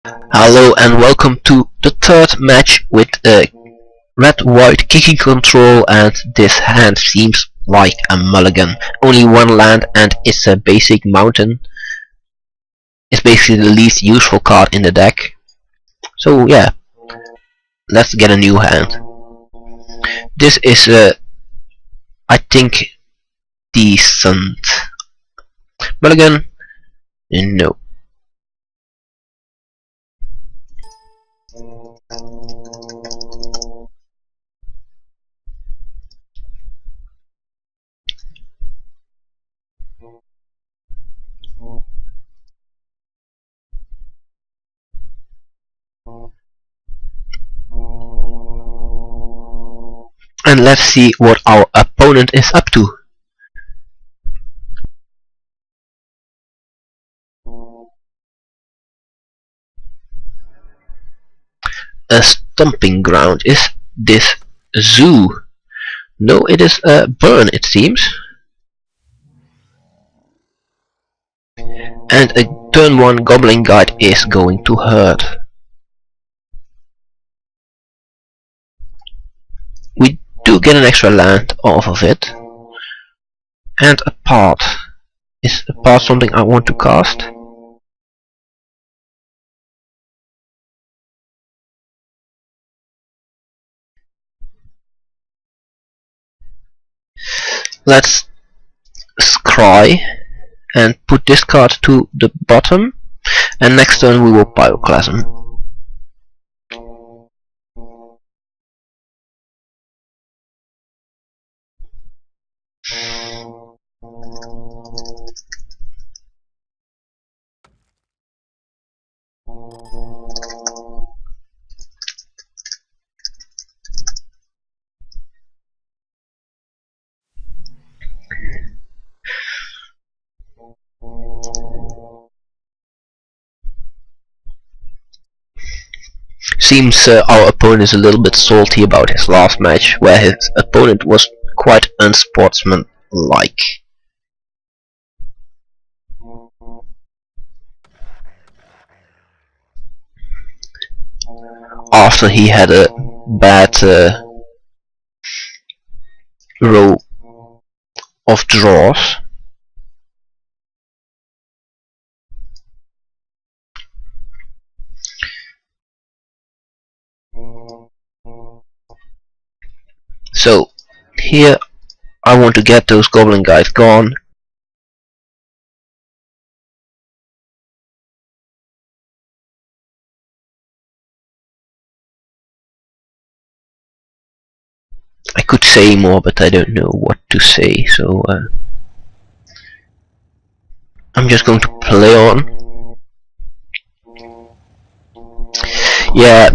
Hello and welcome to the third match with red-white Kiki control, and this hand seems like a mulligan. Only one land and it's a basic mountain. It's basically the least useful card in the deck. So yeah, let's get a new hand. This is I think decent. Mulligan? No. And let's see what our opponent is up to. A stomping ground. Is this zoo? No, it is a burn, it seems. And a turn 1 Goblin Guide is going to hurt. We do get an extra land off of it. And a part. Is a part something I want to cast? Let's scry and put this card to the bottom, and next turn we will Pyroclasm. Seems our opponent is a little bit salty about his last match, where his opponent was quite unsportsmanlike. After he had a bad row of draws. So here I want to get those Goblin Guides gone. I could say more, but I don't know what to say, so I'm just going to play on. Yeah,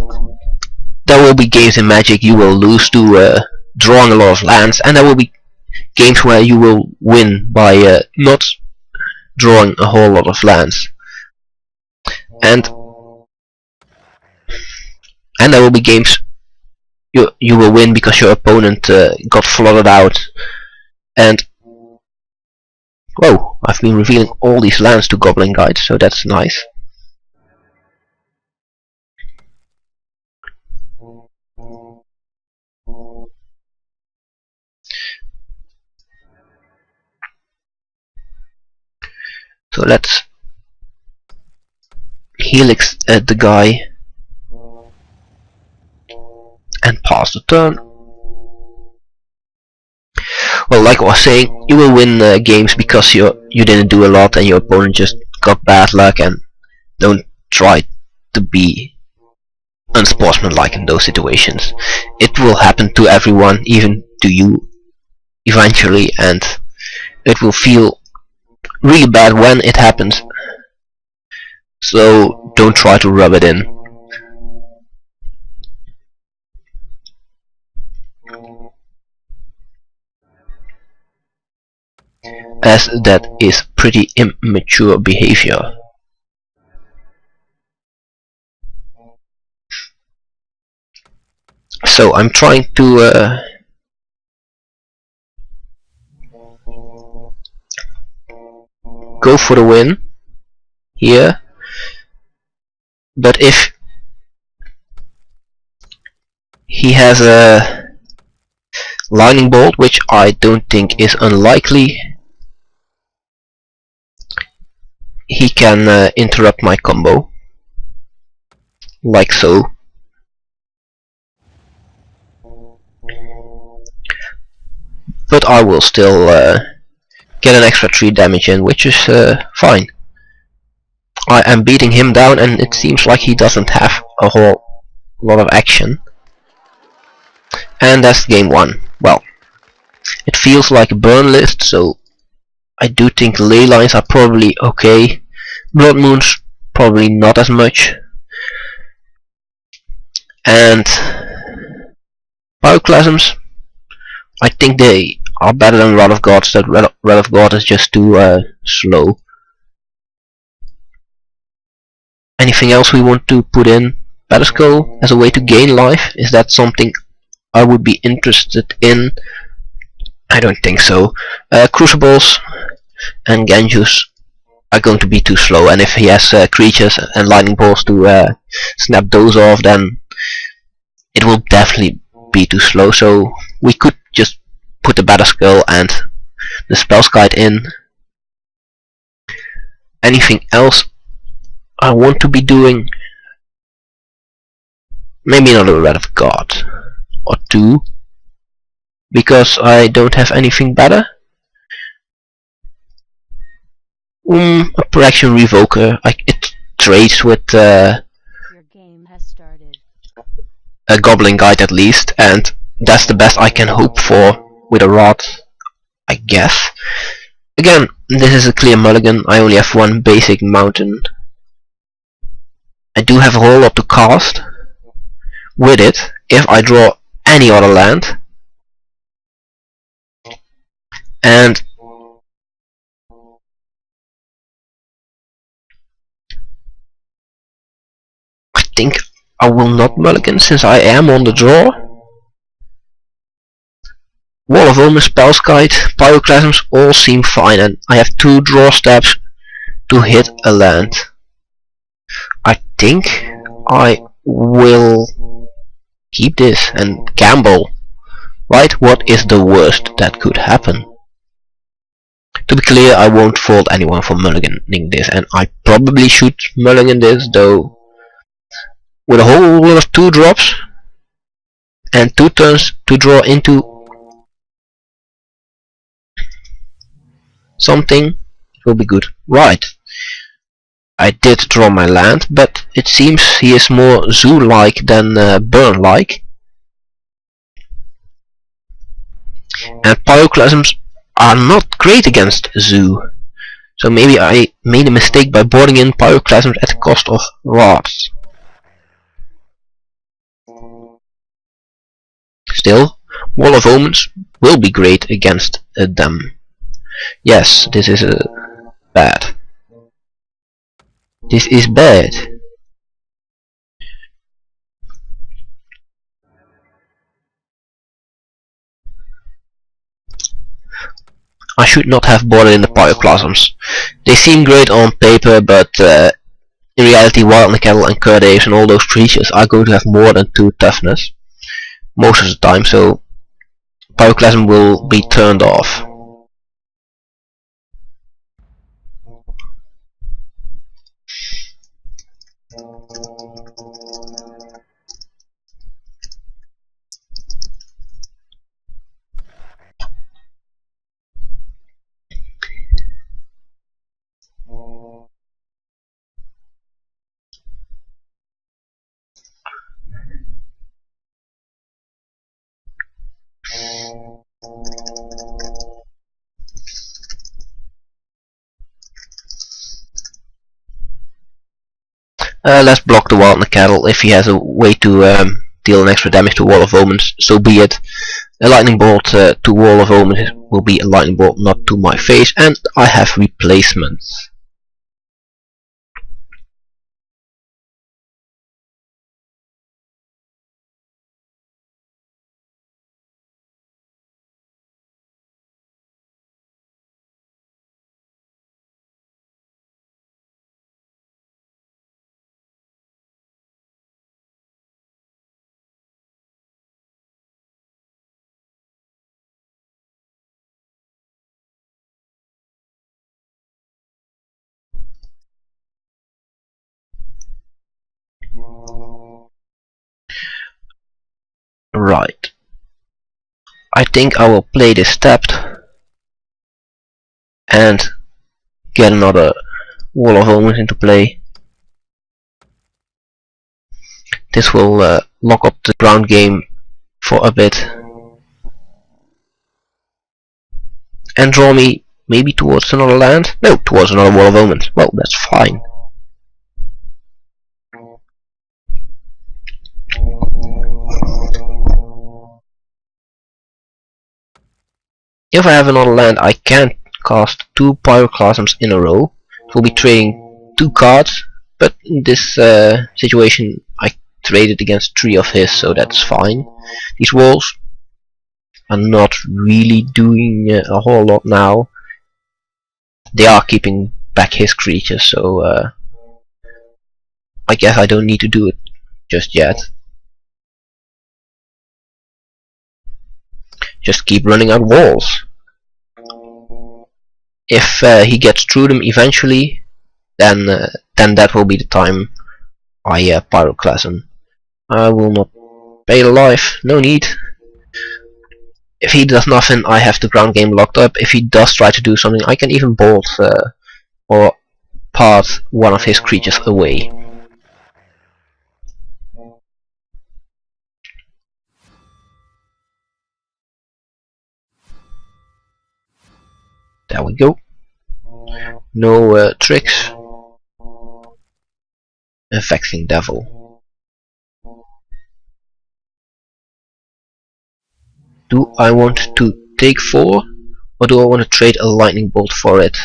there will be games in Magic you will lose to drawing a lot of lands, and there will be games where you will win by not drawing a whole lot of lands. And there will be games you will win because your opponent got flooded out. And whoa, I've been revealing all these lands to Goblin Guides, so that's nice. So let's Helix at the guy and pass the turn. Well, like I was saying, you will win games because you didn't do a lot and your opponent just got bad luck, and don't try to be unsportsmanlike in those situations. It will happen to everyone, even to you, eventually, and it will feel really bad when it happens. So don't try to rub it in. As that is pretty immature behavior. So I'm trying to go for the win here. But if he has a lightning bolt, which I don't think is unlikely, he can interrupt my combo, like so. But I will still get an extra 3 damage in, which is fine. I am beating him down, and it seems like he doesn't have a whole lot of action. And that's game 1. Well, it feels like a burn list, so I do think ley lines are probably okay. Blood moons probably not as much. And pyroclasms, I think they are better than Rod of Gods. That Rod of God is just too slow. Anything else we want to put in? Battle Skull as a way to gain life? Is that something I would be interested in? I don't think so. Crucibles and Genjus are going to be too slow, and if he has creatures and lightning balls to snap those off, then it will definitely be too slow. So we could just put the Battle Skull and the Spells Guide in. Anything else I want to be doing? Maybe another Red of God or 2, because I don't have anything better. A Protection Revoker, it trades with Your game has started. a Goblin Guide at least, and that's the best I can hope for with a Rod, I guess. Again, this is a clear mulligan. I only have one basic mountain. I do have a whole lot to cast with it if I draw any other land, and I think I will not mulligan since I am on the draw. Wall of Omen, Spells Guide, Pyroclasms all seem fine, and I have 2 draw steps to hit a land. I think I will keep this and gamble. Right, what is the worst that could happen? To be clear, I won't fault anyone for mulliganing this, and I probably should mulligan this, though with a whole lot of 2 drops and 2 turns to draw into something, it will be good. Right, I did draw my land, but it seems he is more zoo-like than burn-like. And pyroclasms are not great against zoo. So maybe I made a mistake by boarding in pyroclasms at the cost of rods. Still, Wall of Omens will be great against them. Yes, this is bad. This is bad. I should not have boarded in the pyroclasms. They seem great on paper, but in reality Wild Cattle and Curdaves and all those creatures are going to have more than 2 toughness most of the time, so pyroclasm will be turned off. Let's block the Wild Cattle. If he has a way to deal an extra damage to Wall of Omens, so be it. A lightning bolt to Wall of Omens will be a lightning bolt not to my face, and I have replacements. Right. I think I will play this stepped and get another Wall of Omens into play. This will lock up the ground game for a bit and draw me maybe towards another land? No, towards another Wall of Omens. Well, that's fine. If I have another land, I can cast 2 Pyroclasms in a row. It will be trading 2 cards, but in this situation I traded against 3 of his, so that's fine. These walls are not really doing a whole lot now. They are keeping back his creatures, so I guess I don't need to do it just yet. Just keep running out walls. If he gets through them eventually, then that will be the time I Pyroclasm. I will not pay the life, no need. If he does nothing, I have the ground game locked up. If he does try to do something, I can even bolt or part one of his creatures away. There we go. No tricks. A Vexing Devil. Do I want to take 4, or do I want to trade a lightning bolt for it?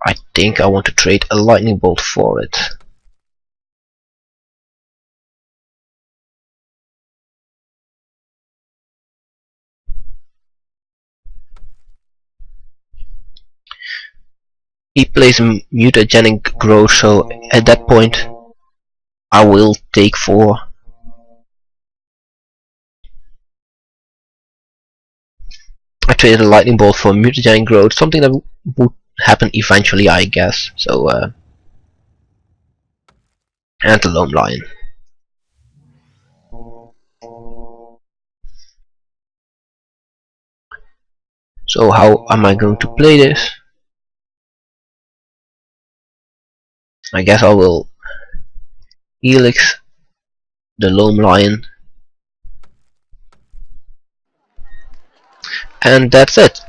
I think I want to trade a lightning bolt for it. He plays a mutagenic growth, so at that point I will take 4. I traded a lightning bolt for mutagenic growth, something that would happen eventually, I guess. So and the Loam Lion. So how am I going to play this? I guess I will Helix the Loam Lion, and that's it.